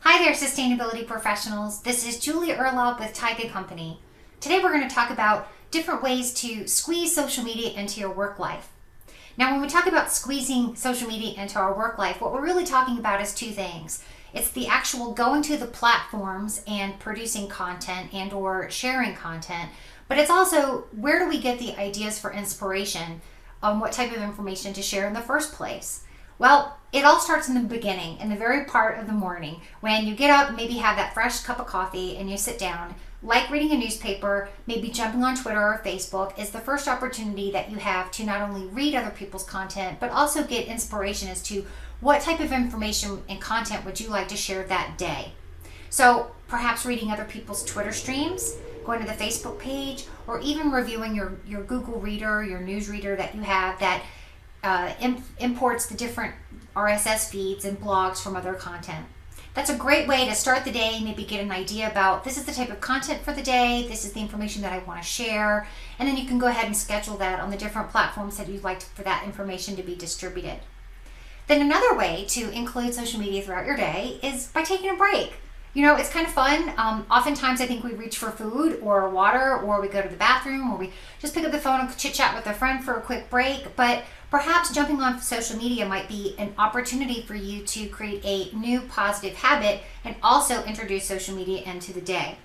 Hi there, sustainability professionals. This is Julia Erlaub with Taiga Company. Today we're going to talk about different ways to squeeze social media into your work life. Now, when we talk about squeezing social media into our work life, what we're really talking about is two things. It's the actual going to the platforms and producing content and or sharing content, but it's also where do we get the ideas for inspiration on what type of information to share in the first place. Well, it all starts in the beginning, in the very part of the morning, when you get up, maybe have that fresh cup of coffee and you sit down. Like reading a newspaper, maybe jumping on Twitter or Facebook is the first opportunity that you have to not only read other people's content, but also get inspiration as to what type of information and content would you like to share that day. So perhaps reading other people's Twitter streams, going to the Facebook page, or even reviewing your Google Reader, your news reader that you have that imports the different RSS feeds and blogs from other content. That's a great way to start the day, maybe get an idea about this is the type of content for the day, this is the information that I want to share, and then you can go ahead and schedule that on the different platforms that you'd like for that information to be distributed. Then another way to include social media throughout your day is by taking a break. You know, it's kind of fun. Oftentimes I think we reach for food or water, or we go to the bathroom, or we just pick up the phone and chit chat with a friend for a quick break. But perhaps jumping on social media might be an opportunity for you to create a new positive habit and also introduce social media into the day.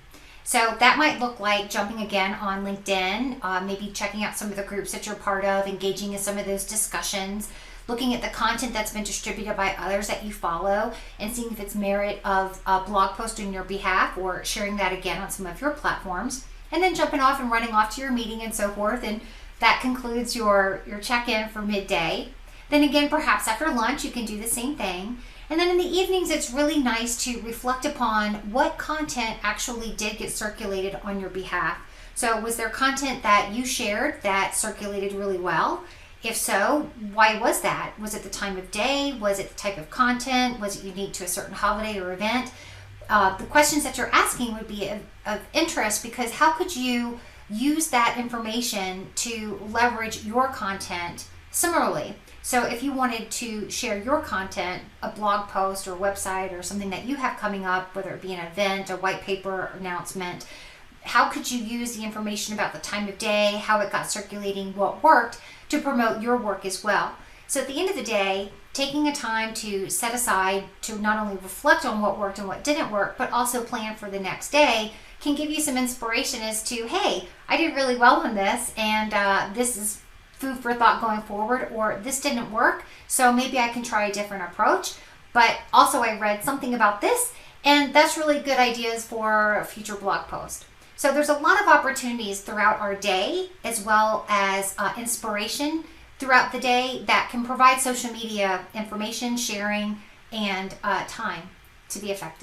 So that might look like jumping again on LinkedIn, maybe checking out some of the groups that you're part of, engaging in some of those discussions, looking at the content that's been distributed by others that you follow and seeing if it's merit of a blog post on your behalf or sharing that again on some of your platforms, and then jumping off and running off to your meeting and so forth. And that concludes your check-in for midday. Then again, perhaps after lunch, you can do the same thing. And then in the evenings, it's really nice to reflect upon what content actually did get circulated on your behalf. So was there content that you shared that circulated really well? If so, why was that? Was it the time of day? Was it the type of content? Was it unique to a certain holiday or event? The questions that you're asking would be of interest, because how could you use that information to leverage your content similarly? So if you wanted to share your content, a blog post or website or something that you have coming up, whether it be an event, a white paper announcement, how could you use the information about the time of day, how it got circulating, what worked, to promote your work as well? So at the end of the day, taking a time to set aside to not only reflect on what worked and what didn't work, but also plan for the next day can give you some inspiration as to, hey, I did really well on this, and this is food for thought going forward, or this didn't work, so maybe I can try a different approach. But also I read something about this, and that's really good ideas for a future blog post. So there's a lot of opportunities throughout our day, as well as inspiration throughout the day that can provide social media information, sharing, and time to be effective.